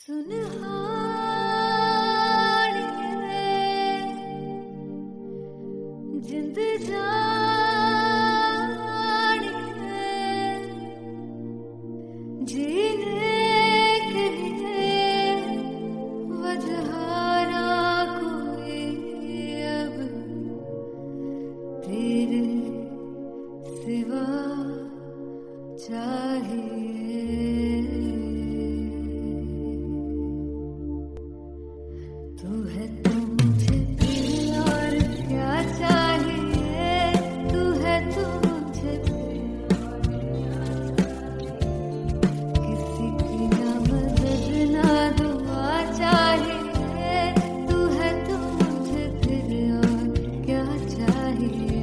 सुनहारी है जिंद जानी है जीने के लिए वजह ना कोई अब तेरे सिवा चाहिए। तू है तो मुझे और क्या चाहिए, तू है तो मुझे किसी की ना मदद ना दुआ चाहिए, तू है तो मुझे फिर और क्या चाहिए।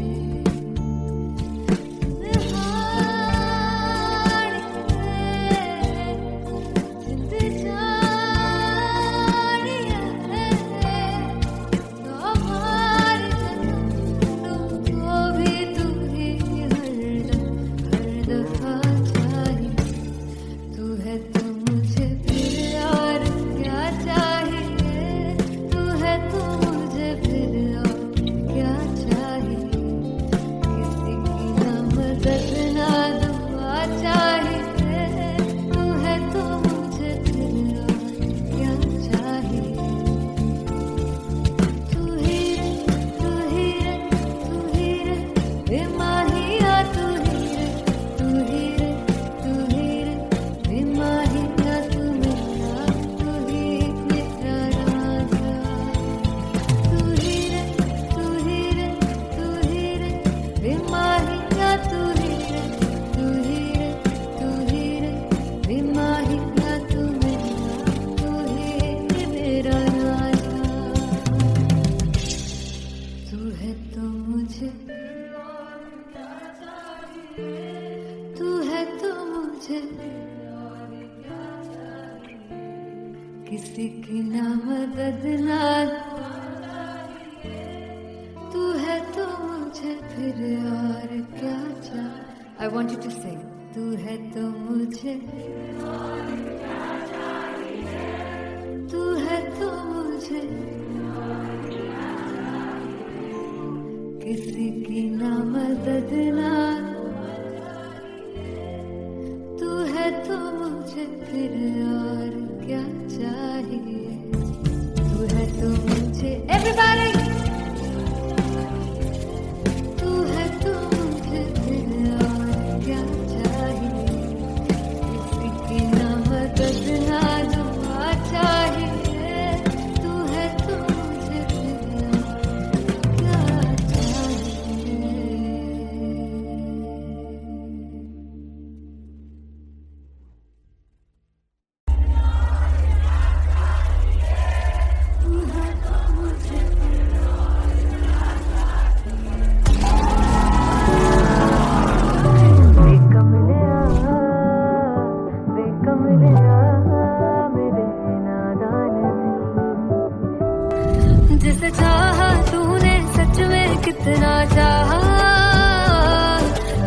किसी की ना मदद ना तू है तो मुझे फिर और क्या चाहिए। I want you to sing. तू है तो मुझे तू है तो मुझे किसी की ना मदद ना तू है तो मुझे फिर और क्या चाहिए। तू है तो मुझे everybody तू है तो मुझे फिर और क्या चाहिए। किसी की ना मदद ना दुआ चाहिए, तू है तो मुझे फिर और क्या चाहिए। जिसे चाहा तूने सच में कितना चाहा,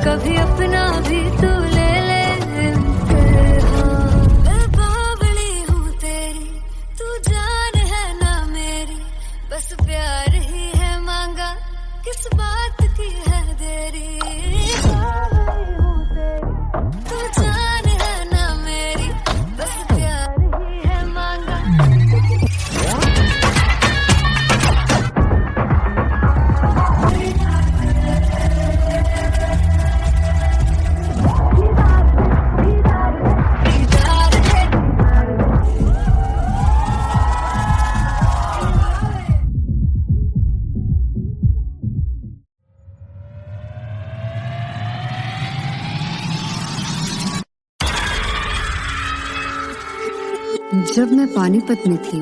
कभी अपना भी तू ले ले इम्तिहान। मैं बावली हूँ तेरी, तू जान है ना मेरी, बस प्यार ही है मांगा, किस बात की है देरी। बावली हूँ तेरी, तू जान है ना मेरी, बस प्यार ही है मांगा। जब मैं पानीपत में थी,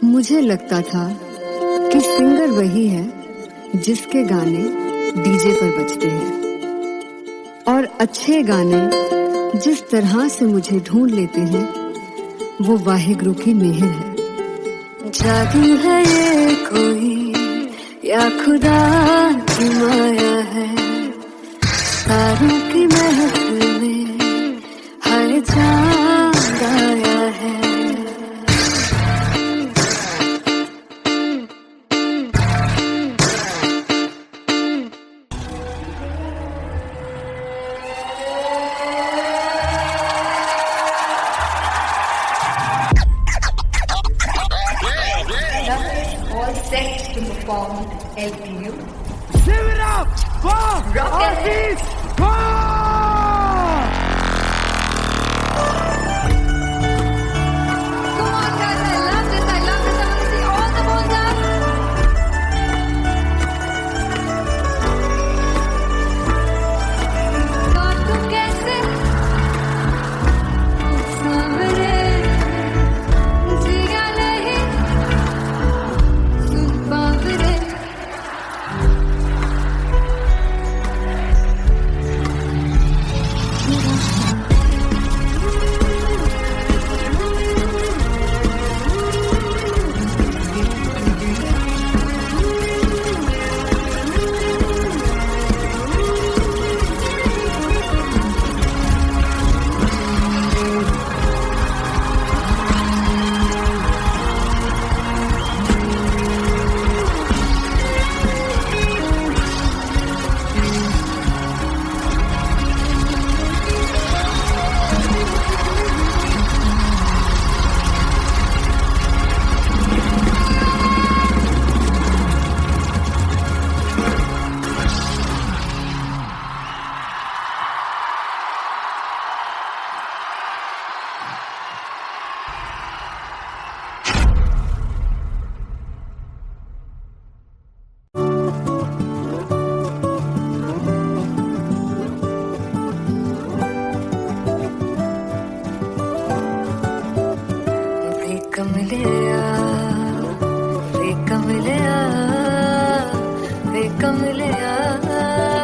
मुझे लगता था कि सिंगर वही है जिसके गाने डीजे पर बजते हैं, और अच्छे गाने जिस तरह से मुझे ढूंढ लेते हैं वो वाहिगुरु की मेहर है। जादू है ये कोई या खुदा की माया है, तारों की महफिल में हर चांद आया है। LPU. Shivrap! Wow! Artist! Wow! Come on, guys! I love this. I love this. I want to see all the balls up. काटूं कैसे सामने जिया नहीं सुन पावरे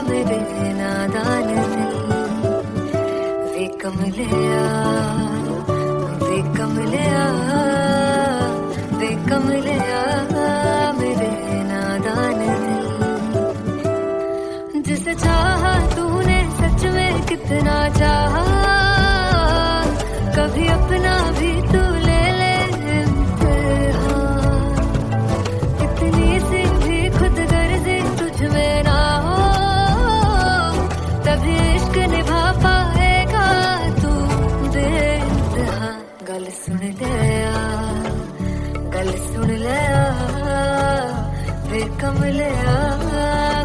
मेरे नादान दिल वे कमलिया मेरे नादान दिल जिसे चाहा तूने सच में कितना चाहा कभी अपना भी तू ले ले इम्तिहान इतनी सी भी खुद गर्जी तुझ में ना हो तभी इश्क निभा पाएगा तू बेइंतहा गल सुन लिया वे कमलिया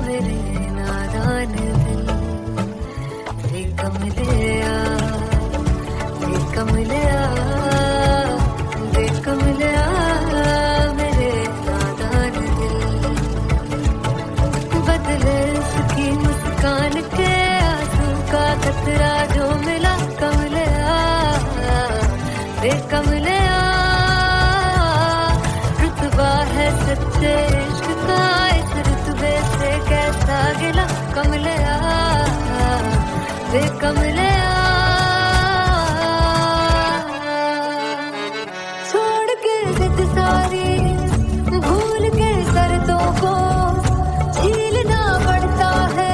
मेरे नादान दिल वे कमलिया मेरे नादान दिल बदले उसकी मुस्कान के आंसू का कतरा जो मिला कमलिया वे कमलिया रुतबा है सच्चे इश्क का इस रुतबे से कैसा गिला कमलिया वे कमलिया छोड़ के जिद सारी भूल के शर्तों को झीलना पड़ता है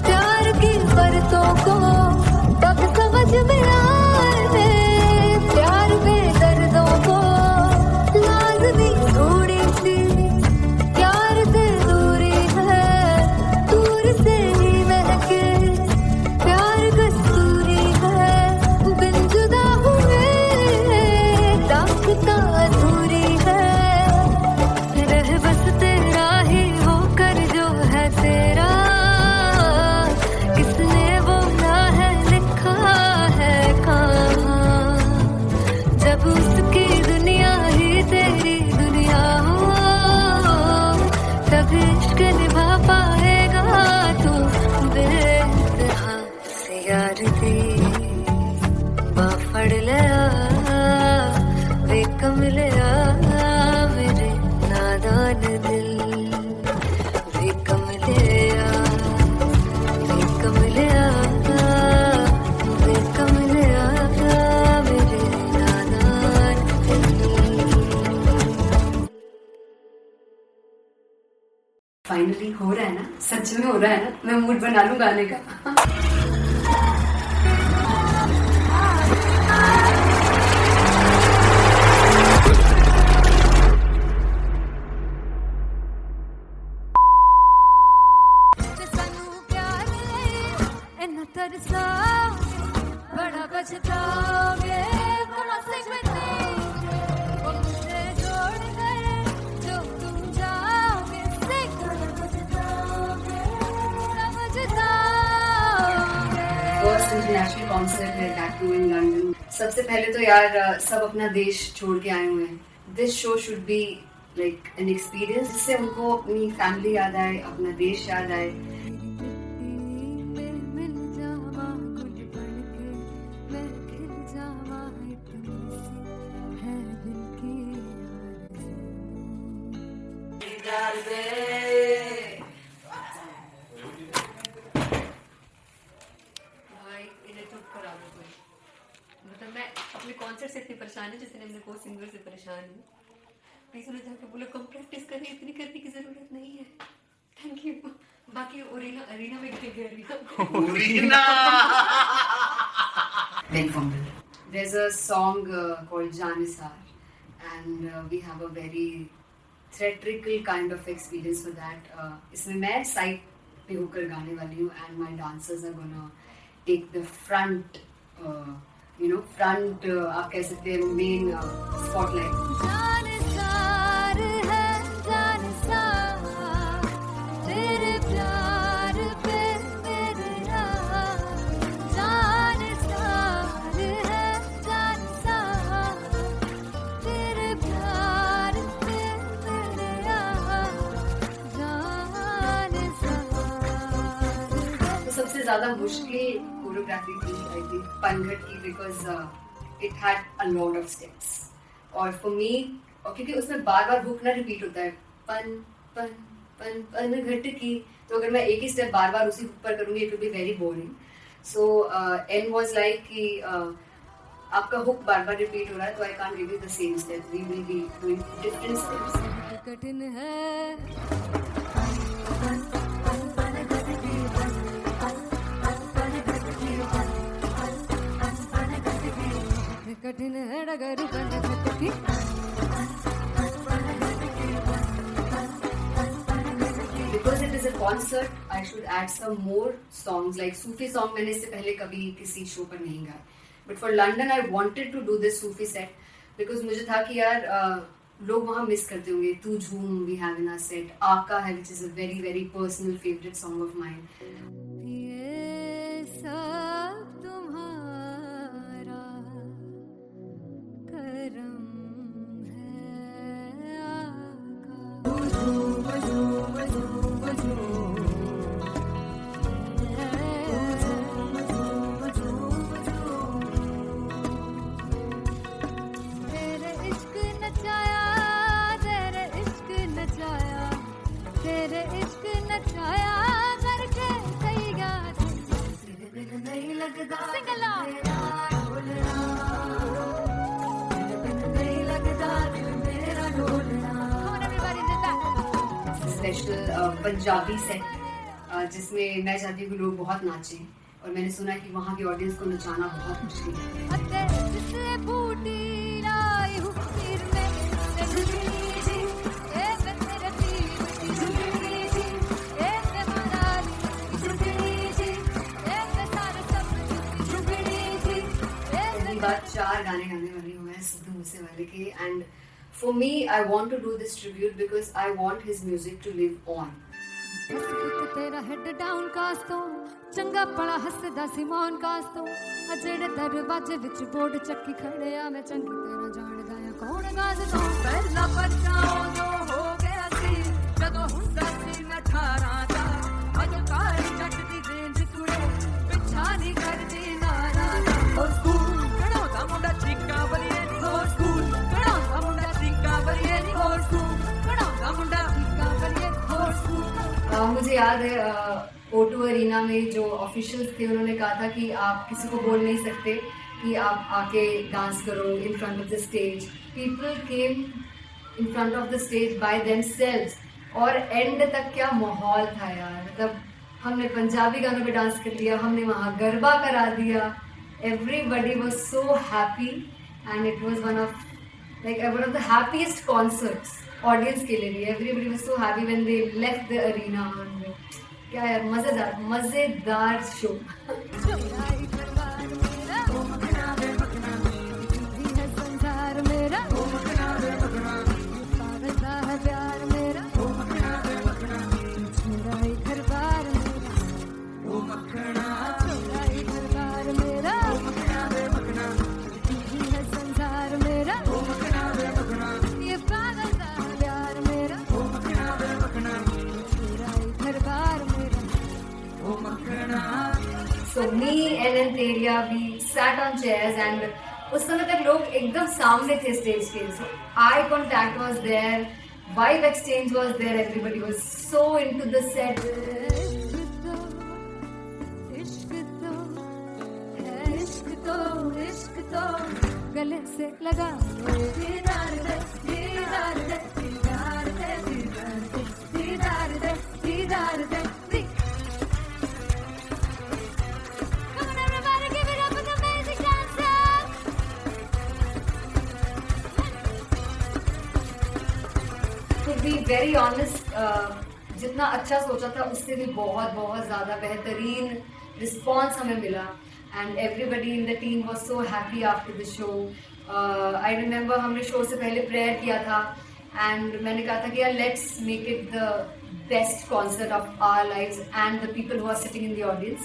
प्यार की परतों को तब समझ में आए प्यार में दर्दों को लाज़मी थोड़ी सी प्यार से दूरी है दूर से ही महके प्यार कस्तूरी है बिन जुदा हुए दास्तां अधूरी है रह बस तेरा ही होकर जो है तेरा किसने बोला है लिखा है कहाँ जब उसकी दुनिया ही तेरी दुनिया हो तब इश्क निभा पाएगा तू बेइंतहा से यार दी बाफड़ लिया वे कमलिया मेरे नादान दिल वे कमलिया मेरे नादान दिल फाइनली हो रहा है ना सच में हो रहा है ना मैं मूड बना लूं गाने का बड़ा पछताओगे वो मुझे छोड़ कर जो तुम जाओगे कॉन्सर्ट है दैट टू इन लंदन। सबसे पहले तो यार सब अपना देश छोड़ के आए हुए हैं। This show should be like an experience जिससे उनको अपनी फैमिली याद आए, अपना देश याद आए। मतलब मैं अपने कॉन्सर्ट से इतनी परेशान हूँ जितने अपने को सिंगर से परेशान हूँ। प्लीज उन्हें जाके बोलो कम प्रैक्टिस करें, इतनी करने की जरूरत नहीं है। Thank you. बाकी अरीना में गए arena There's a song called Janisar, and we have a very theatrical kind of experience for that. इसमें मैं साइड पे होकर गाने वाली हूँ and my dancers are gonna take the front, front आप कह सकते हैं main spotlight. जानसार है जानसार तेरे प्यार पे मेरा जानसार है जानसार तेरे प्यार पे मेरा जानसार। तो सबसे ज्यादा मुश्किल कोरियोग्राफी थी आई थिंक पनघट की, because it had a lot of steps. और फॉर मी, और क्योंकि उसमें बार बार हुक ना रिपीट होता है, पन पन पन पनघट की, तो अगर मैं एक ही स्टेप बार बार उसी हुक पर करूंगी it will be very boring. So an was like कि आपका हुक बार बार रिपीट हो रहा है तो I can't give you the same step, we will be doing different steps. कठिन है कठिन है डगर बनघट की। Because it is a concert, I should add some more songs like Sufi song. मैंने इससे पहले कभी किसी शो पर नहीं गाया, but for London I wanted to do this Sufi set because मुझे था कि यार लोग वहाँ मिस करते होंगे। तू झूम we have in our set, आका है which is a very very personal favorite song of mine. ये सब तुम्हारा करम है तेरे इश्क नचाया तेरे इश्क नचाया तेरे इश्क नचाया करके तैयार नहीं लगता सिंगला स्पेशल पंजाबी सेट जिसमें मैं चाहती हूँ कि लोग बहुत नाचें, और मैंने सुना है कि वहाँ की ऑडियंस को नचाना बहुत मुश्किल है। पहली बार 4 गाने गाने वाली हूँ मैं सिद्धू मूसेवाले के, and for me I want to do this tribute because I want his music to live on. तेरा हेड डाउन कास तो चंगा पड़ा हसदा सिमोन कास तो अजेड़े दरवाजे विच बोर्ड चक्की खड़े आ मैं चंगी तरह जान गया कौन गाज तो पहला बचाओ जो हो गया सी जदों हुंदा सी मैं 18 दा अज कारी जट दी रेंज कुड़े पिछा नहीं करदी नारा ओ स्कूल कढ़ाउंदा मुंडा चीका बलिए नी हो स्कूल कढ़ाउंदा मुंडा चीका बलिए नी हो स्कूल कढ़ाउंदा मुंडा चीका बलिए हो स्कूल। मुझे याद है O2 अरीना में जो ऑफिशियल्स थे उन्होंने कहा था कि आप किसी को बोल नहीं सकते कि आप आके डांस करो in front of the stage. People came in front of the stage by themselves, और एंड तक क्या माहौल था यार। मतलब हमने पंजाबी गानों पे डांस कर लिया, हमने वहाँ गरबा करा दिया, everybody was so happy and it was one of the happiest concerts audience के लिए भी। Everybody was so happy when they left the arena. क्या यार, मजेदार शो। मेरा So me and Anteria, we sat on chairs and उस समय तक लोग एकदम सामने थे स्टेज के. So eye contact was there, vibe exchange was there, everybody was so into the set. इश्क तो गले से लगा लो. दीदार दे, दीदार दे, दीदार दे, दीदार दे, दीदार दे, दीदार दे. Come on everybody, give it up for the amazing dancers. To be very honest, जितना अच्छा सोचा था उससे भी बहुत बहुत ज़्यादा बेहतरीन रिस्पॉन्स हमें मिला. And everybody in the team was so happy after the show. I remember हमने शो से पहले प्रेयर किया था and मैंने कहा था कि यार let's make it the best concert of our lives and the people who are sitting in the audience.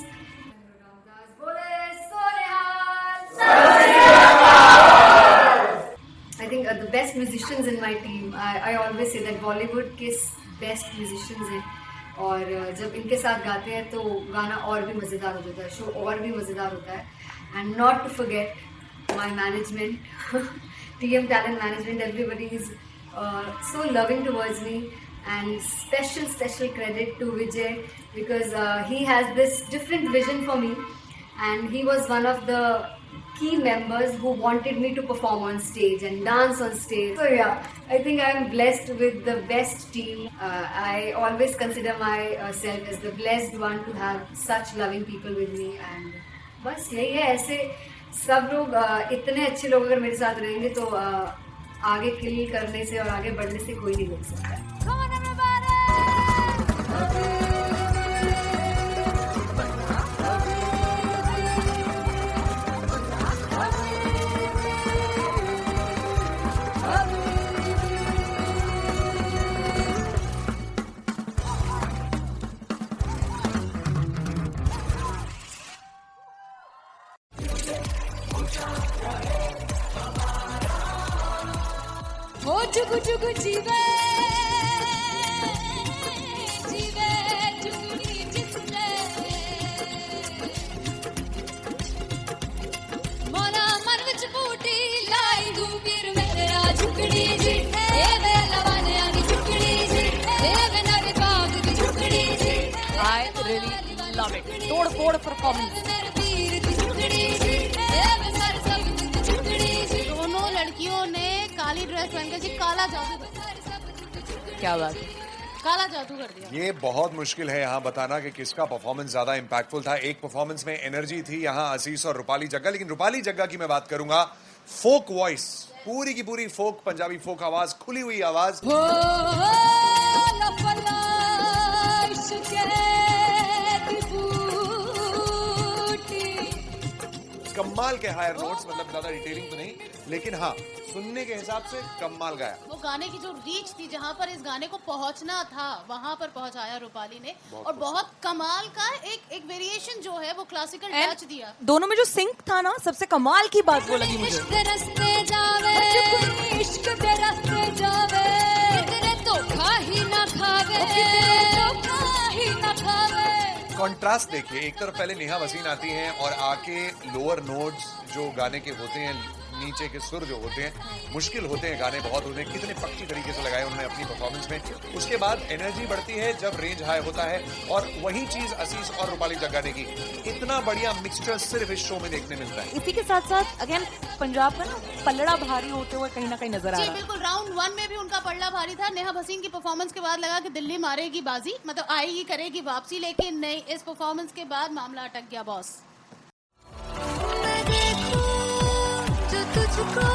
I think the best musicians in my team. I always say that Bollywood के best musicians हैं. और जब इनके साथ गाते हैं तो गाना और भी मज़ेदार हो जाता है, शो और भी मज़ेदार होता है. And not to forget my management, TM Talent Management, everybody is so loving towards me. And special credit to Vijay because he has this different vision for me and he was one of the key members who wanted me to perform on stage and dance on stage. So yeah, I think I am blessed with the best team. I always consider myself as the blessed one to have such loving people with me. And बस यही है, ऐसे सब लोग इतने अच्छे लोग अगर मेरे साथ रहेंगे तो आगे किल करने से और आगे बढ़ने से कोई नहीं रोक सकता. Come on everybody. ओ जुगु जुगु जीवे जीवे जुगुनी जिसने मोरा मन विच बूटी लाई दूबीर मेरा झुकड़ी जी ए वे लवाने आनी झुकड़ी जी ए वे नरे बाग दी झुकड़ी जी. I really love it. तोड़ फोड़ परफॉर्मेंस. दोनों लड़कियों ने काली ड्रेस पहनकर जी काला जादू क्या बात है. काला जादू कर दिया. ये बहुत मुश्किल है यहाँ बताना कि किसका परफॉर्मेंस ज्यादा इम्पैक्टफुल था. एक परफॉर्मेंस में एनर्जी थी यहाँ असीस और रूपाली जग्गा, लेकिन रूपाली जग्गा की मैं बात करूंगा. फोक वॉइस, पूरी की पूरी फोक, पंजाबी फोक आवाज, खुली हुई आवाज. कमाल के हायर नोट्स, मतलब ज्यादा डिटेलिंग तो नहीं, लेकिन हाँ सुनने के हिसाब से कमाल गाया. वो गाने की जो रीच थी, जहाँ पर इस गाने को पहुंचना था वहां पर पहुंचाया रूपाली ने. और बहुत कमाल का एक वेरिएशन जो है वो क्लासिकल टच दिया. दोनों में जो सिंक था ना, सबसे कमाल की बात वो लगी मुझे. इश्क दे रस्ते जावे, इश्क दे रस्ते जावे, कितने तो खा ही ना खावे, तो खा ही ना खावे. कॉन्ट्रास्ट देखिए, एक तरफ पहले नेहा वसीन आती हैं और आके लोअर नोट्स जो गाने के होते हैं, नीचे के सुर जो होते हैं, मुश्किल होते हैं, गाने बहुत होते हैं, कितने पक्की तरीके से लगाए उन्होंने अपनी परफॉर्मेंस में. उसके बाद एनर्जी बढ़ती है जब रेंज हाई होता है, और वही चीज असीस और रूपाली जग्गा ने की. इतना बढ़िया मिक्सचर सिर्फ इस शो में देखने मिलता है. इसी के साथ साथ अगेन पंजाब का ना पलड़ा भारी होते हुए कहीं ना कहीं नजर आ जी रहा है. बिल्कुल, राउंड 1 में भी उनका पलड़ा भारी था. नेहा भसीन की परफॉर्मेंस के बाद लगा कि दिल्ली मारेगी बाजी, मतलब आएगी करेगी वापसी, लेकिन नहीं, इस परफॉर्मेंस के बाद मामला अटक गया बॉस. मैं देखूं जो तुझको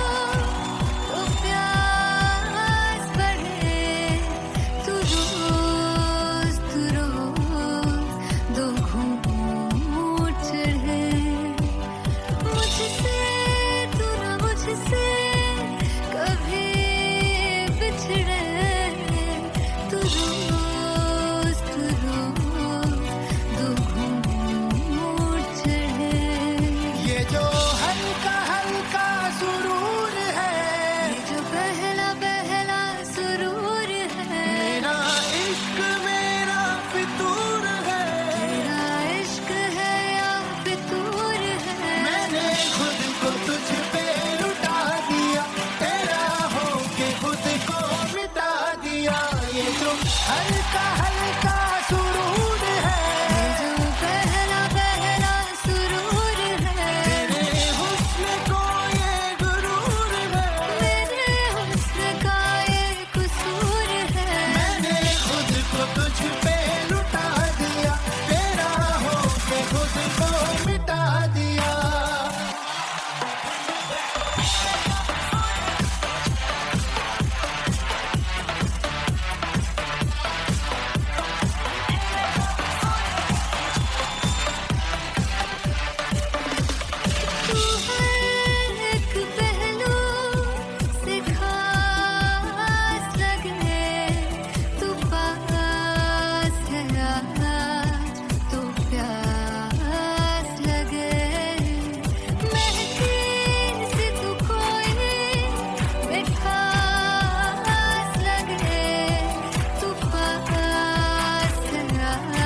तो प्यास बढ़े, तू रोज दो घूंट चढ़े. मुझसे तू ना मुझसे कभी बिछड़े, तू रोज दो घूंट चढ़े. ये जो हल्का हल्का सुरूर एक पहलू से खास लगे, तू पास है आज तो प्यास लगे, महके से तू कोई मिठास लगे, तू पास है आज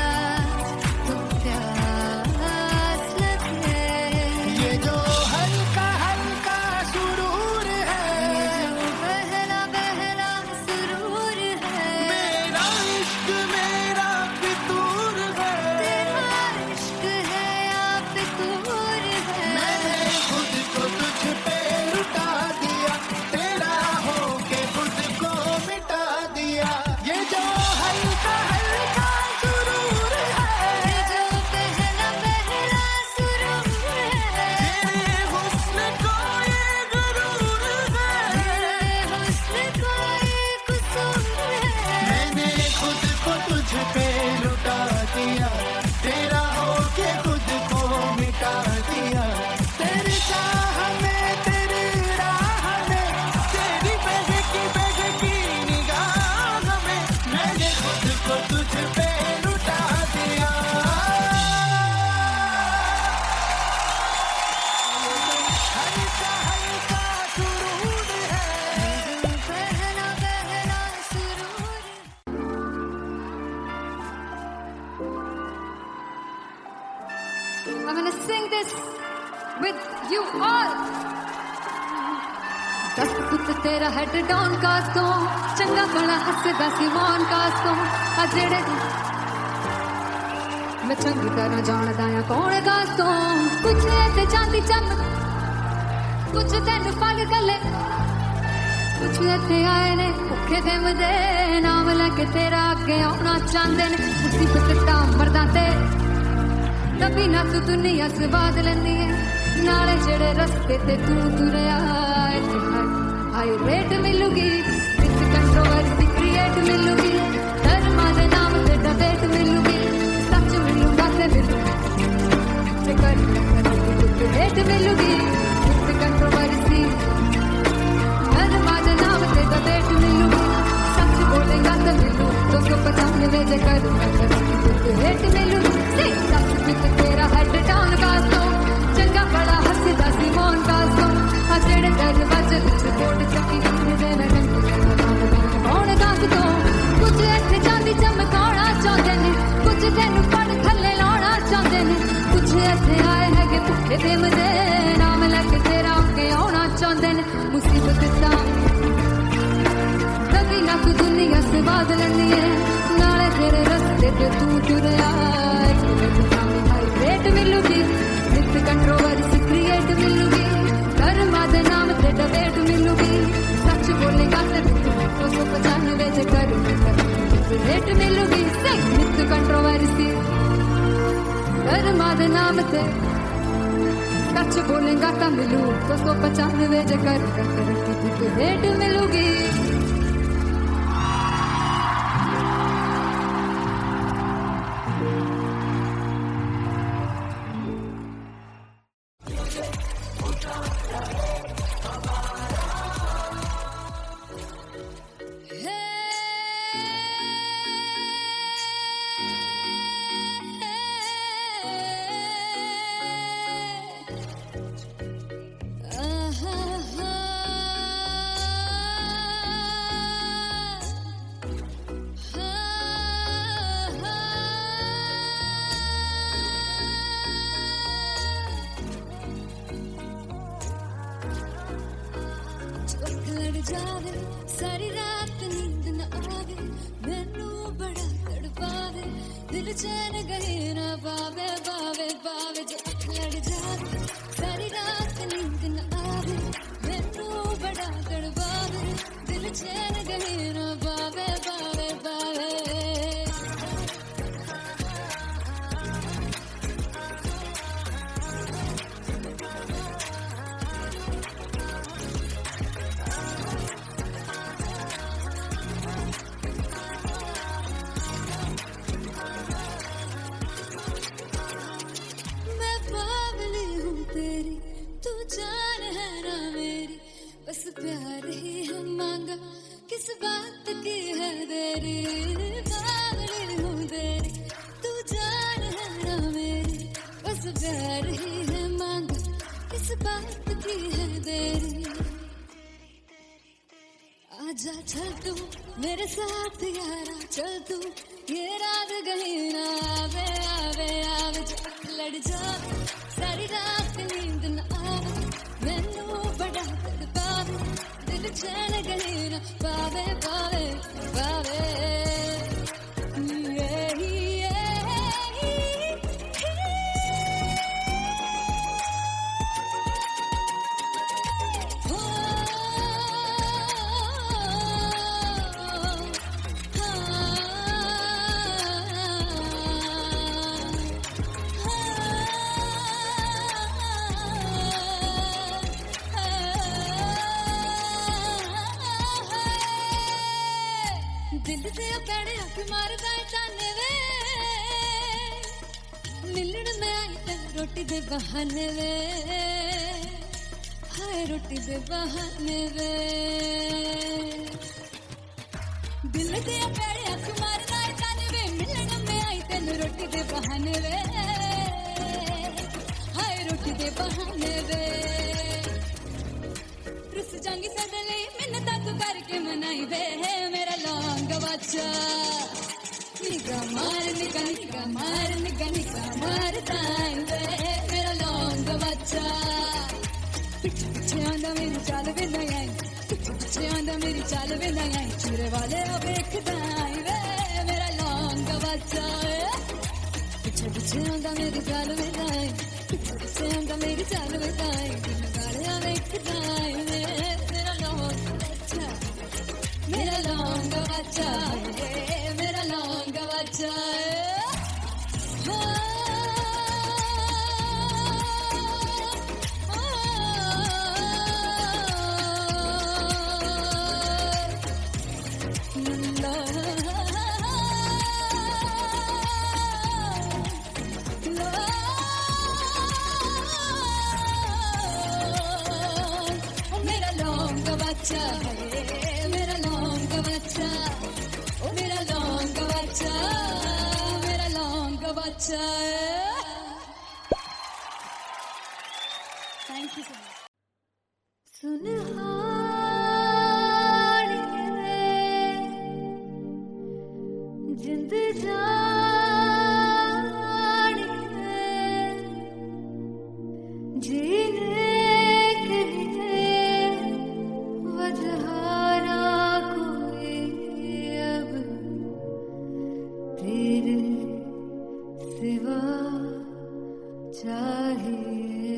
तो प्यास लगे। ये जो हल्का हल्का सुरूर है, जो बहला बहला सुरूर है, मेरा इश्क मेरा फितूर है। तेरा इश्क है या फितूर है। मैंने खुद को तुझ पे लुटा दिया, तेरा होके खुद को मिटा दिया। ये जो हल्का हल्का सुरूर है, ये जो बहला बहला सुरूर है, तेरे हुस्न को ये गुरूर है। तेरे हुस्न को ये कसूर है। मैंने खुद को तुझ पे लुटा दिया, तेरा होके खुद को मिटा दिया। तेरी चाह में तेरी राह में, तेरी बहकी निगाह में, मैंने खुद को तुझ पे लुटा दिया। हल्का हल्का सुरूर है, जो बहला बहला सुरूर है। I'm gonna sing this with you all. दस पुत तेरा हेड डाउन कास तो चंगा भला हसदा सी मौन कास तो आ जेड़े मैं चंगी तरह जानदा आ कौन कास तो कुछ ते चांदी चमक कुछ तेन पल गले कुछ इत्थे आए ने भुखे दे मदे नाम लैके तेरा अगे आउणा चाहंदे ने मुसीबत दा मरदा ते तभी ना तू दुनिया स्वाद लैंदी है नाले जेड़े रस्ते ते तू तुरया इत्थे हाई रेट मिलूगी विच कंट्रोवर्सी क्रिएट मिलूगी धर्मा दे नाम ते डिबेट मिलूगी सच मिलूगा ते कर रेट मिलूगी विच कंट्रोवर्सी धर्मा दे नाम ते डिबेट मिलूगी सच बोलेगा तो मिलू 295 जे करूंगा रेट मिलूगी सच विच तेरा हेड डाउन कास्तो चंगा बड़ा हसदा सी मौन कास्तो आ जेड़े दरवाजे विच बोर्ड चक्की दे मैं कौन कास्तो कुछ इत्थे चांदी चमकाउणा चाहंदे ने कुछ तैनू पढ़ थल्ले लाउणा चाहंदे ने कुछ इत्थे आए हैगे भुखे दे मदे नाम लैके तेरा अगे आउणा चाहंदे ने मुसीबत दा कभी ना तू दुनिया स्वाद लैंदी है नाले तेरे रस्ते ते तू तुरया रेट मिलूगी विथ कंट्रोवर्सी क्रिएट मिलूगी धर्मा दे नाम ते डिबेट मिलूगी सच बोलेगा ते 295 जे करूंगा रेट मिलूगी विथ कंट्रोवर्सी धर्मा दे नाम ते सच बोलेगा तो मिलू 295 जे करूंगा रेट मिलूगी जावे सारी रात नींद न आवे मैनू बड़ा तड़पावे दिल चैन गए ना पावे पावे पावे जो अख लड़ जावे सारी रात नींद न आवे मैनू बड़ा तड़पावे दिल चैन गए ना पावे पावे पावे प्यार ही है मांगा, किस बात की है देरी, बावड़ी हूँ तेरी, तू जान है ना मेरी, बस प्यार ही है मांगा, किस बात की है देरी। आजा चल तू मेरे साथ यारा, चल तू ये रात कहीं ना आवे, आवे आवे जो लड़ जावे, सारी रात नींद न आवे, मैनू बड़ा तड़पावे, दिल चैन कहीं ना पावे, पावे पावे। दिल से पैड़े रख मारदा ताने वे, मिलन में आई तेन रोटी दे बहाने वे, हाय रोटी दे बहाने वे। दिल से पैड़े रख मारदा ताने वे, मिलन में आई तेन रोटी दे बहाने वे, हाय रोटी दे बहाने वे। रुस जांगी सदे लई मिन्नत तू करके मनाई वे, मेरा लौंग बच्चा निगा मार निगा निगा मार निगा निगा मार ताई वे, मेरा लौंग बच्चा पीछे पीछे आंदा मेरी चाल वे नहीं आई, पीछे पीछे आंदा मेरी चाल वे नहीं आई, चूरे वाले अब देखदा आई वे, मेरा लौंग बच्चा पीछे पीछे आंदा मेरी चाल वे नहीं आई, पीछे पीछे आंदा मेरी चाल वे नहीं आई, दिन वाले अब देखदा आई वे, मेरा लौंग बच्चा, मेरा लौंग बच्चा, मेरा लौंग बच्चा। मेरा लौंग बच्चा है, मेरा लौंग बच्चा, ओ मेरा लौंग बच्चा, मेरा लौंग बच्चा। Thank you so much. सुनहारी है जिंद जानी है, जीने के लिए वजहाना कोई अब तेरे सिवा चाहिए।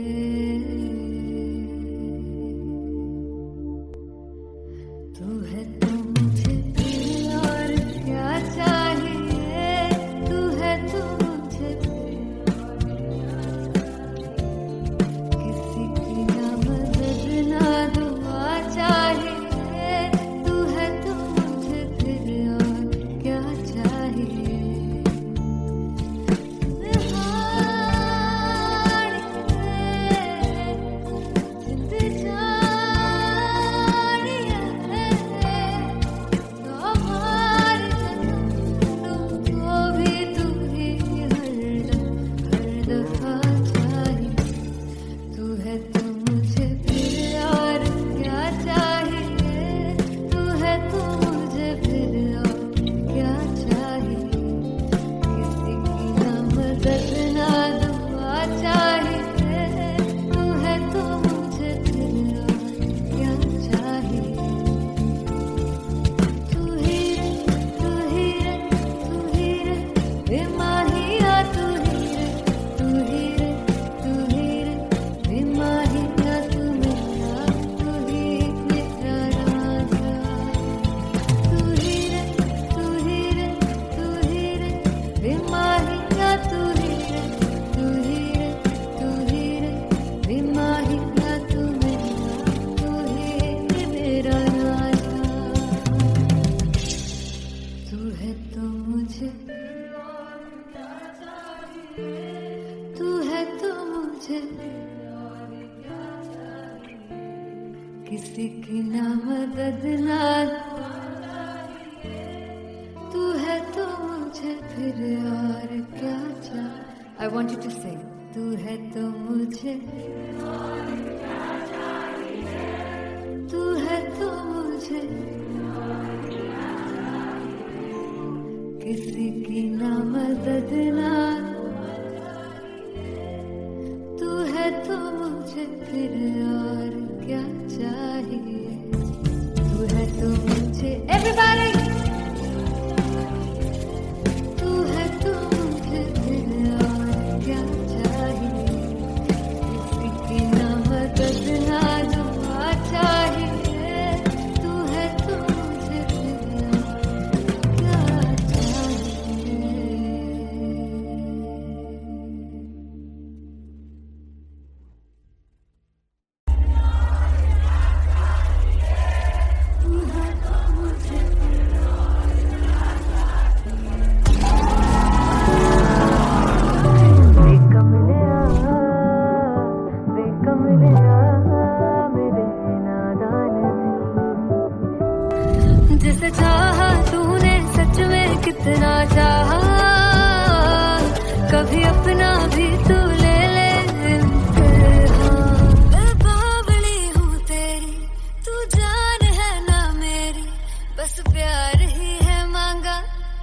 तू है तो मुझे और क्या चाहिए, तू है तो मुझे किसी की ना मदद ना दुआ चाहिए, तू है तो मुझे फिर और क्या चाहिए। सुनहारी है जिंद जानी है, किसी की ना मदद ना तू है तो मुझे फिर और क्या चाह। I want you to sing. तू है तो मुझे तू है तो मुझे किसी की ना मदद ना तू है तो मुझे फिर और क्या चाहिए। तू है तो मुझे everybody तू है तो मुझे फिर और क्या चाहिए। किसी की ना मदद ना दुआ चाहिए। तू है तो मुझे फिर और क्या चाहिए। जिसे चाहा तूने सच में कितना चाहा कभी अपना भी तू ले ले इम्तिहान। मैं बावली हूँ तेरी तू जान है ना मेरी बस प्यार ही है मांगा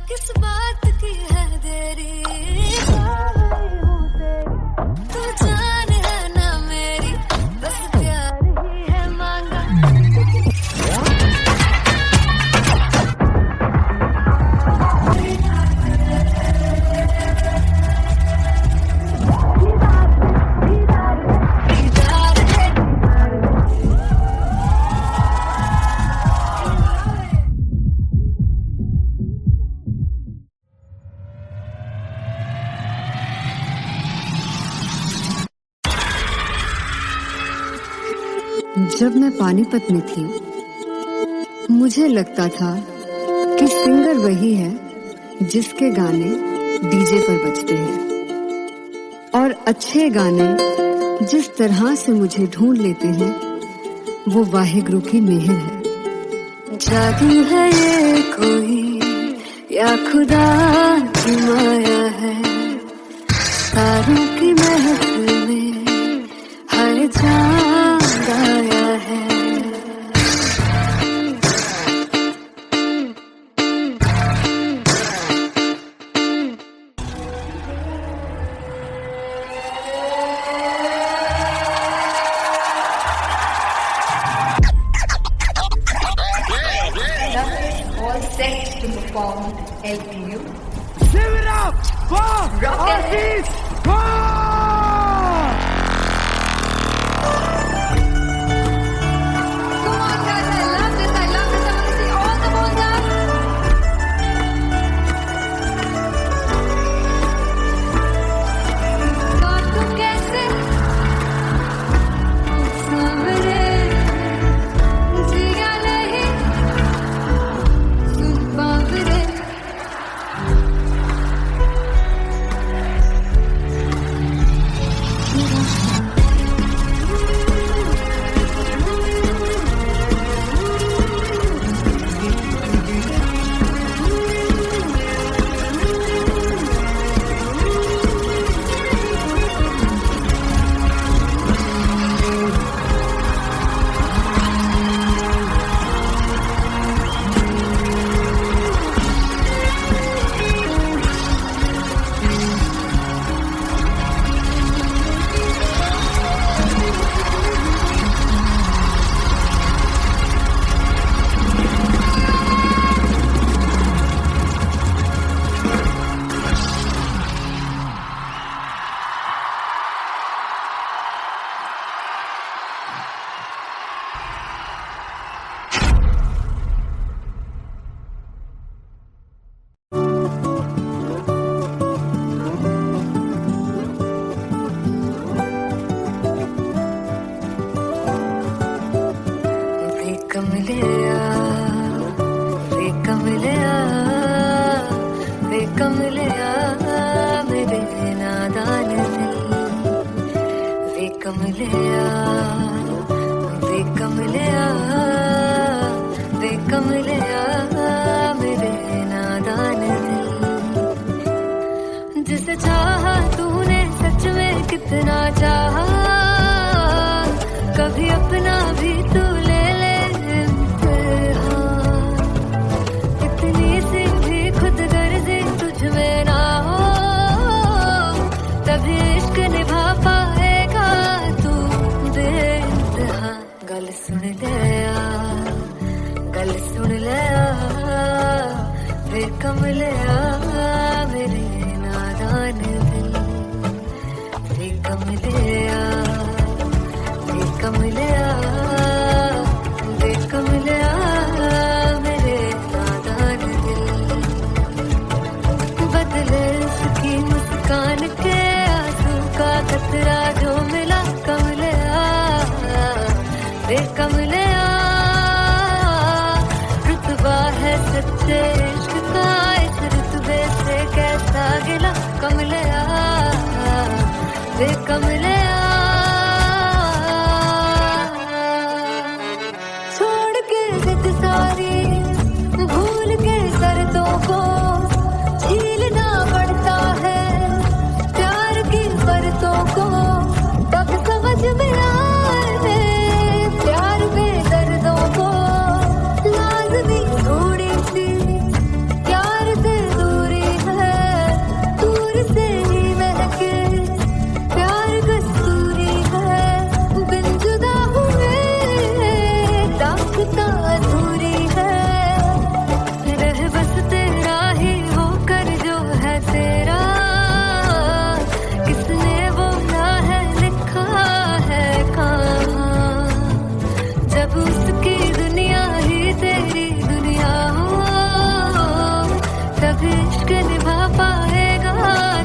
किस बात की है देरी। बावली हूँ तेरी तू जान है ना मेरी बस प्यार ही है मांगा। जब मैं पानीपत में थी मुझे लगता था कि सिंगर वही है जिसके गाने डीजे पर बजते हैं और अच्छे गाने जिस तरह से मुझे ढूंढ लेते हैं वो वाहिगुरु की मेहर है। जादू है ये कोई या खुदा की माया है तारों की महफिल में हर चांद आया है। All set to perform LPU. Give it up for Artist Come on guys, I love this, I love this. I want to see all the balls up. काटू कैसे सामने जिया नहीं सुन बाबरे। कमलिया मेरे नादान दिल वे कमलिया कमलिया मेरे नादान दिल वे कमलिया मेरे नादान दिल बदले उसकी मुस्कान के आंसू का कतरा जो मिला कमलिया वे कमलिया रुतबा है सच्चे इश्क का इस रुतबे से कैसा गिला कमलिया वे कमलिया छोड़ के जिद सारी भूल के शर्तों को झीलना पड़ता है प्यार की शर्तों को तब समझ में आए प्यार में दर्दों को लाज़मी थोड़ी सी प्यार से दूरी है दूर से ही महके प्यार कस्तूरी है बिन जुदा हुए दास्तां अधूरी है रह बस तेरा ही होकर जो है तेरा किसने वो ना है लिखा है कहाँ जब उसकी दुनिया ही तेरी दुनिया हो तब इश्क निभा पाएगा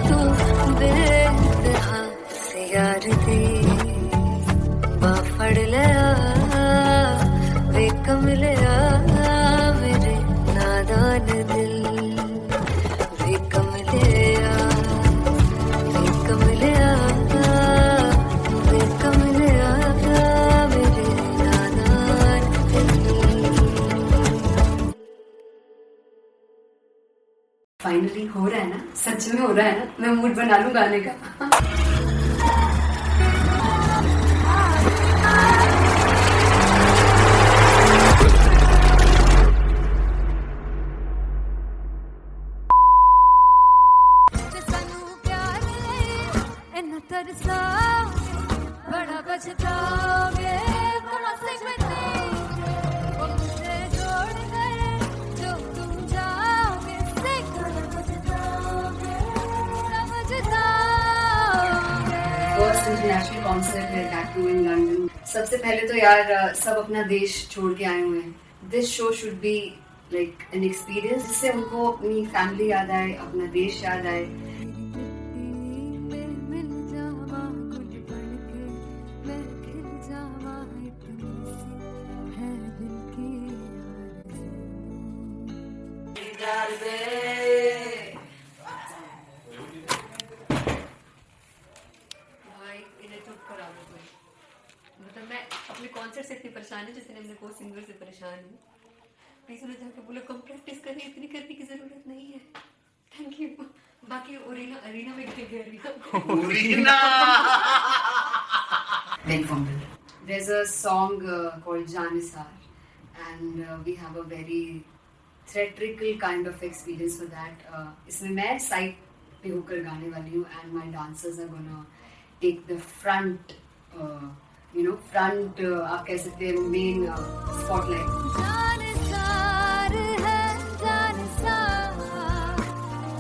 तू बेइंतहा से यार दी बाफड़ लिया वे कमलिया मेरे नादान दिल वे कमलिया मेरे नादान दिल फाइनली हो रहा है ना, सच में हो रहा है ना, मैं मूड बना लूं गाने का। ਸਾਨੂੰ ਪਿਆਰ ਲਈ ਇੰਨਾ ਤਰਸਾਓਗੇ ਬੜਾ ਪਛਤਾਓਗੇ ਬੜਾ ਸਿਖਤੇ ਉਹ ਮੁझे जोड़ गए जो तुम जाओगे से बड़ा पछताओगे फर्स्ट इंटरनेशनल कॉन्सर्ट है टैटू इन लंदन। सबसे पहले तो यार सब अपना देश छोड़ के आए हुए हैं। This show should be like an experience जिससे उनको अपनी फैमिली याद आए, अपना देश याद आए। मिल जावा गुल बन के मैं खिल जावा इतनी सी है दिल की भाई इन्हें चुप करा दो कोई। मतलब मैं अपने कॉन्सर्ट से इतनी परेशान हूँ जितने अपने को सिंगर से परेशान हूँ। प्लीज उन्हें जाके बोलो कम प्रैक्टिस करिए, इतनी करने की जरूरत नहीं है। Thank you. बाकी अरीना में गई There's a song called Janisar and we have a very theatrical kind of experience for that. इसमें मैं साइड पे होकर गाने वाली हूँ and my dancers are gonna take the front आप कह सकते हैं मेन spotlight. जानसार है जानसार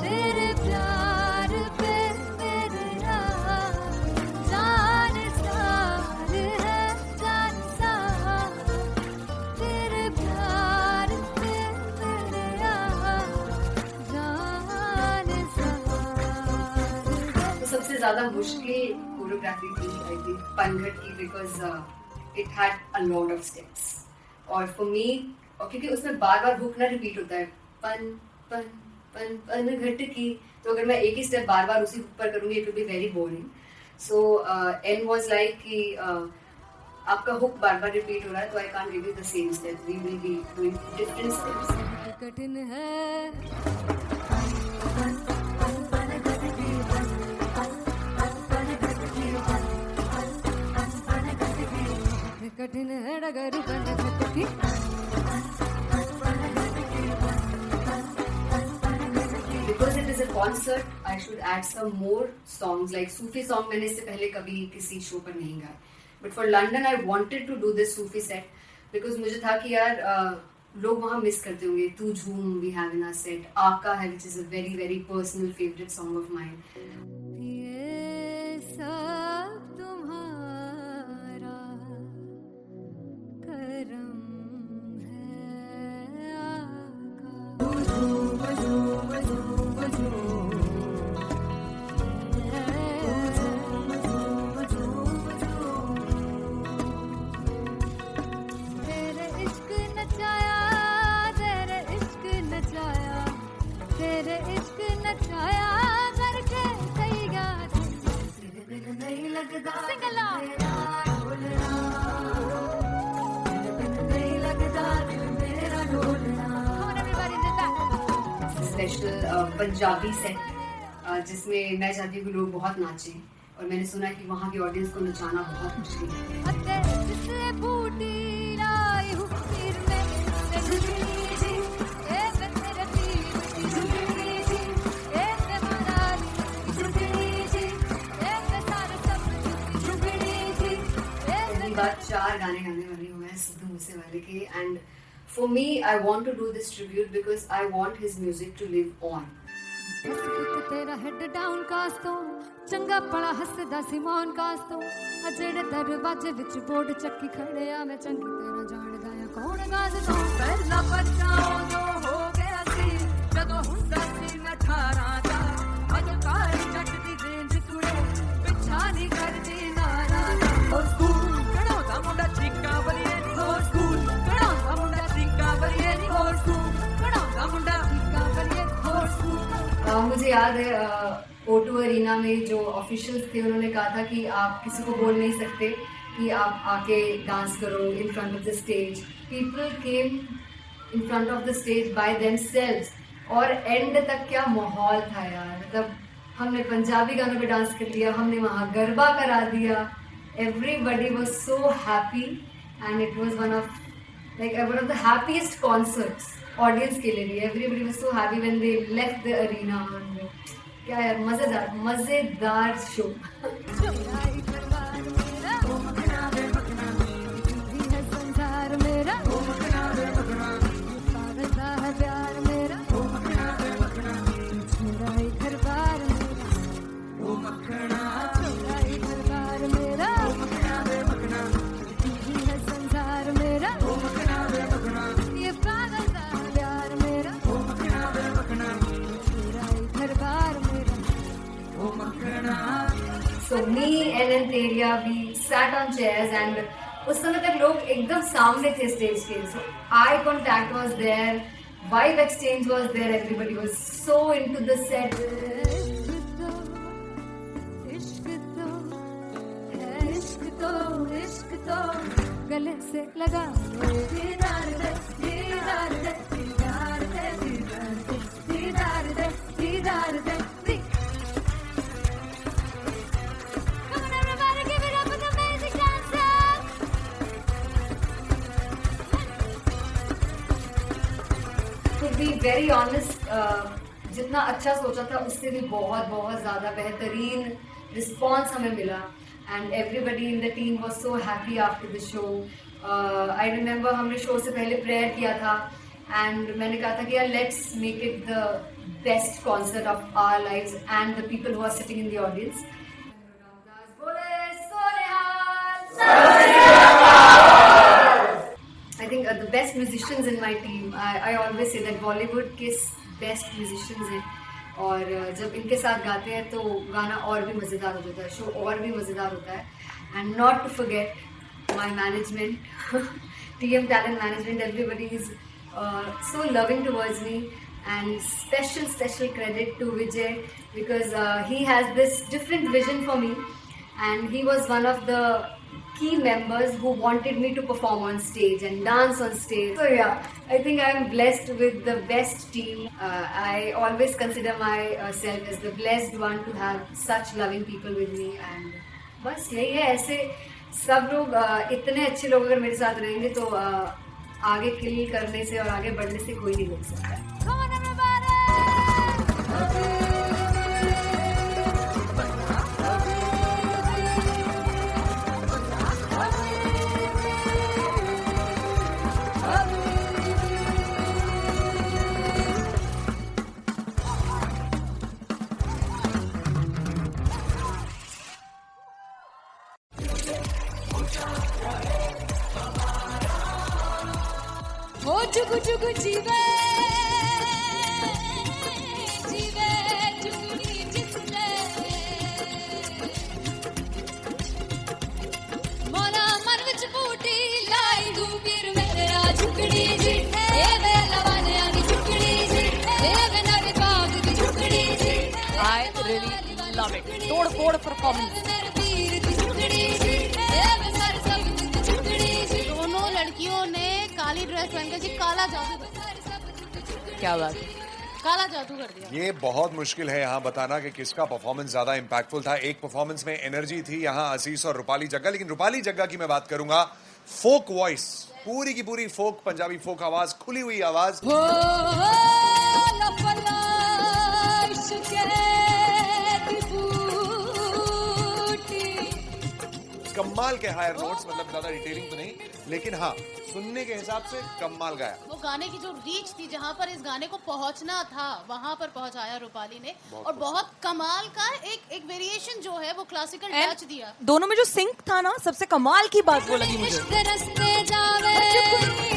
तेरे प्यार पे मेरे जानसार है जानसार तेरे प्यार पे मेरे जानसार तो सबसे ज्यादा मुश्किल कोरियोग्राफी थी आई थिंक पनघट की because it had a lot of steps और फॉर मी और क्योंकि उसमें बार बार हुक ना रिपीट होता है पन पन पन पनघट की, तो अगर मैं एक ही स्टेप बार बार उसी हुक पर करूंगी it will be very boring. So an was like कि आपका हुक बार बार रिपीट हो रहा है तो I can't give you the same step, we will be doing different steps. कठिन है कठिन है डगर बनत की Because it is a concert, I should add some more songs like Sufi song. मैंने इससे पहले कभी किसी शो पर नहीं गाया. But for London, I wanted to do this Sufi set because मुझे था कि यार लोग वहाँ मिस करते होंगे. तू झूम we have in our set, आका है which is a very very personal favorite song of mine. ये सब तुम्हारा करम है आका. तेरे इश्क नचाया, तेरे इश्क नचाया, तेरे इश्क नचाया करके सैया तेरे बिन नहीं लगता. Sing along. तेरे बिन नहीं लगता दिल मेरा ढोलना. Come on everybody, do that. Special Punjabi set जिसमें मैं चाहती हूँ कि लोग बहुत नाचें, और मैंने सुना है कि वहाँ की ऑडियंस को नचाना बहुत मुश्किल है. अते जिसने बूटी लाई हूँ सिर में से झुकनी जी, ए मैं तेरे तीर की झुकनी जी, ए मैं मनाली की झुकनी जी, ए मैं सारे सपनों की झुकनी जी, ए पहली बार 4 गाने गाने वाली हूँ मैं सिद्धू मूसेवाले के. And for me I want to do this tribute because I want his music to live on. बस पुत तेरा हेड डाउन कास तो चंगा पड़ा हसदा सिमोन कास तो आ जेड़े दरवाजे विच बोर्ड चक्की खड़े आ मैं चंगी तरह जानदा आ कौन गाज तो पहला बच्चा उदों हो गया सी जदों हुंदा सी मैं 18 दा. अज काली जट दी रेंज कुड़े पिछा नहीं करदी नारा दा. हो स्कूल कढ़ाउंदा मुंडा चीका बलिए नी. हो स्कूल कढ़ाउंदा मुंडा चीका बलिए नी. हो स्कूल कढ़ाउंदा मुंडा चीका बलिए. हो स्कूल मुझे याद है O2 अरीना में जो ऑफिशियल्स थे उन्होंने कहा था कि आप किसी को बोल नहीं सकते कि आप आके डांस करो in front of the stage. People came in front of the stage by themselves, और एंड तक क्या माहौल था यार. मतलब हमने पंजाबी गानों पे डांस कर लिया, हमने वहाँ गरबा करा दिया. Everybody was so happy and it was one of the happiest concerts audience के लिए भी. Everybody was so happy when they left the arena. क्या यार, मजेदार शो. चुराई परवार मेरा ओ मखना वे मखना भी है संसार मेरा ओ मखना वे मखना पागल सा है प्यार मेरा ओ मखना वे मखना चुराई परवार मेरा ओ मखना चुराई परवार मेरा ओ मखना वे मखना भी है संसार मेरा ओ मखना वे मखना ये पागल सा है प्यार मेरा ओ मखना वे मखना चुराई परवार मेरा. So me and Antelia, we sat on chairs and उस समय तक लोग एकदम सामने थे स्टेज के. So eye contact was there, vibe exchange was there, everybody was so into the set. इश्क तो गले से लगा दीदार दे दीदार दे दीदार दे दीदार दे दीदार दे. Come on everybody, give it up for the amazing dancers. To be very honest, जितना अच्छा सोचा था उससे भी बहुत ज़्यादा बेहतरीन रिस्पॉन्स हमें मिला. And everybody in the team was so happy after the show. I remember हमने शो से पहले प्रेयर किया था and मैंने कहा था कि यार let's make it the best concert of our lives and the people who are sitting in the audience. I think the best musicians in my team. I always say that Bollywood के best musicians हैं, और जब इनके साथ गाते हैं तो गाना और भी मज़ेदार हो जाता है, शो और भी मज़ेदार होता है. And not to forget my management, TM Talent Management. Everybody is so loving towards me, and special credit to Vijay because he has this different vision for me, and he was one of the key members who wanted me to perform on stage and dance on stage. So yeah, I think I'm blessed with the best team. I always consider myself as the blessed one to have such loving people with me. And बस यही है, ऐसे सब लोग इतने अच्छे लोग अगर मेरे साथ रहेंगे तो आगे किल करने से और आगे बढ़ने से कोई नहीं रोक सकता है. Come on everybody. हो जुग जुग जीवे जीवे जुगनी जिसले मोरा मन विच बूटी लाई दू पीर मेरे आ झुकड़ी जी ए वे लवाने आनी झुकड़ी जी ए वे नवी बाग दी झुकड़ी जी I really love it. तोड़ फोड़ परफॉर्मेंस। मेरे पीर दी झुकड़ी जी ए वे सर सब दी झुकड़ी जी दोनों लड़कियों ने काली ड्रेस पहन कर जी काला जादू क्या बात है। काला जादू कर दिया। ये बहुत मुश्किल है यहाँ बताना कि किसका परफॉर्मेंस ज्यादा इंपैक्टफुल था। एक परफॉर्मेंस में एनर्जी थी यहाँ असीस और रूपाली जग्गा, लेकिन रूपाली जग्गा की मैं बात करूंगा फोक वॉइस, पूरी की पूरी फोक, पंजाबी फोक आवाज, खुली हुई आवाज। हो लफला इश्क़ दी बूटी कमाल के हायर नोट्स, मतलब ज्यादा डिटेलिंग तो नहीं, लेकिन हाँ सुनने के हिसाब से कमाल गाया। वो गाने की जो रीच थी, जहाँ पर इस गाने को पहुंचना था वहां पर पहुंचाया रूपाली ने। और बहुत कमाल का एक वेरिएशन जो है वो क्लासिकल टच दिया। दोनों में जो सिंक था ना, सबसे कमाल की बात वो लगी मुझे। इश्क़ रस्ते जावे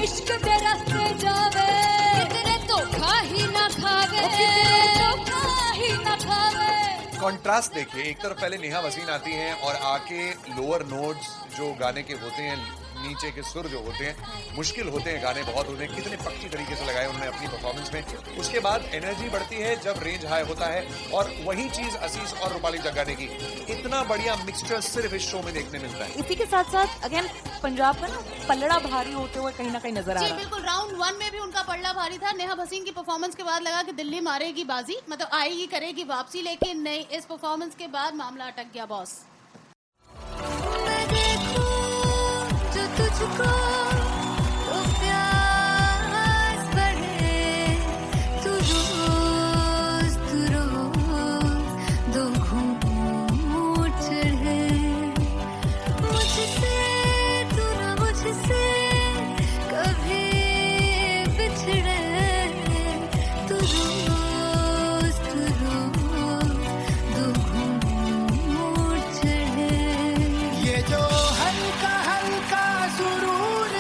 इश्क़ दे रस्ते जावे कितने धोखा ही ना खावे धोखा ही ना खावे। कॉन्ट्रास्ट देखिए, एक तरफ पहले नेहा वसीन आती हैं और आके लोअर नोट्स जो गाने के होते हैं, नीचे के सुर जो होते हैं, मुश्किल होते हैं गाने बहुत होते हैं, कितने पक्की तरीके से लगाए उन्होंने अपनी परफॉर्मेंस में। उसके बाद एनर्जी बढ़ती है जब रेंज हाई होता है, और वही चीज असीस और रूपाली जग्गा ने की। इतना बढ़िया मिक्सचर सिर्फ इस शो में देखने मिलता है। इसी के साथ साथ अगेन पंजाब का ना पलड़ा भारी होते हुए कहीं ना कहीं नजर आ जी रहा है। बिल्कुल, राउंड 1 में भी उनका पलड़ा भारी था। नेहा भसीन की परफॉर्मेंस के बाद लगा कि दिल्ली मारेगी बाजी, मतलब आएगी करेगी वापसी, लेकिन नहीं, इस परफॉर्मेंस के बाद मामला अटक गया बॉस। मैं देखूं जो तुझको तो प्यास बढ़े तू रोज दो घूंट चढ़े मुझसे तू ना मुझसे कभी बिछड़े तू रोज दो घूंट चढ़े। ये जो हल्का हल्का सुरूर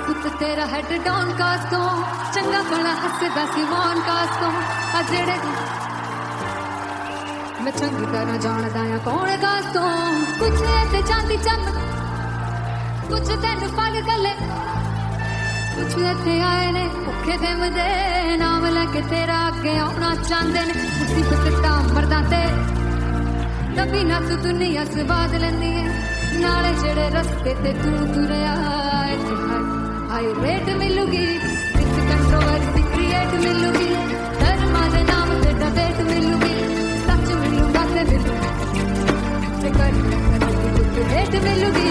पुत तेरा हेड डाउन कास्ट तो चंगा भला हसदा सी मौन कास्ट तो आ जेड़े मैं चंगी तरह जानदा आ कौन कास्ट तो कुछ ते चांदी चम कुछ तेन पग गले कुछ इत्थे आए ने भुखे फिरदे नाम लैके तेरा अगे आउणा चाहंदे ने मुसीबत ता मरदा ते तभी ना तू दुनिया स्वाद लेंदी है नाले जेड़े रस्ते ते तू तुरया हाई रेट मिलूगी विच कंट्रोवर्सी क्रिएट मिलूगी धर्मा दे नाम ते डिबेट मिलूगी सच मिलूगा ते मिलूगी रेट मिलूगी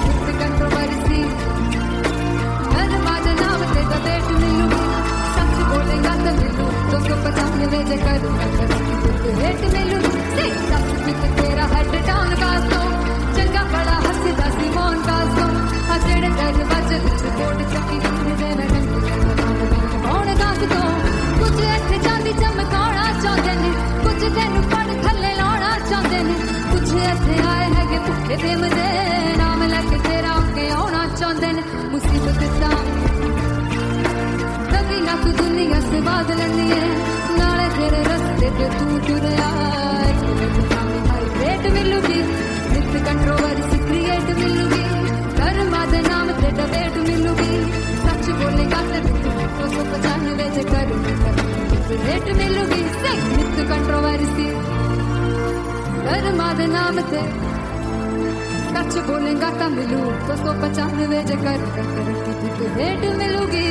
विच कंट्रोवर्सी धर्मा दे नाम ते डिबेट मिलूगी सच बोलेगा तो मिलू 295 जे करूंगा रेट मिलूगी सच विच तेरा हेड डाउन कास्तो चंगा बड़ा हसदा सी मौन कास्तो आ जेड़े दरवाजे विच बोर्ड चक्की दे मैं कौन कास्तो कुछ इत्थे चांदी चमकाना चाहते ने कुछ तेनू पड़ थल्ले लाना चाहते ने कुछ इत्थे आए है भुखे ते मजे नाम लैके तेरा अगे आउणा चाहते ने मुसीबत दा तभी ना तू दुनिया से बाद लेंदी है नाले तेरे रस्ते ते तू तुरया रेट मिलूगी विथ कंट्रोवर्सी क्रिएट मिलूगी धर्मा दे नाम ते डिबेट मिलूगी सच बोलेगा ते 295 जे करूंगा रेट मिलूगी विथ कंट्रोवर्सी धर्मा दे नाम ते सच बोलेगा तो मिलू 295 जे करूंगा रेट मिलूगी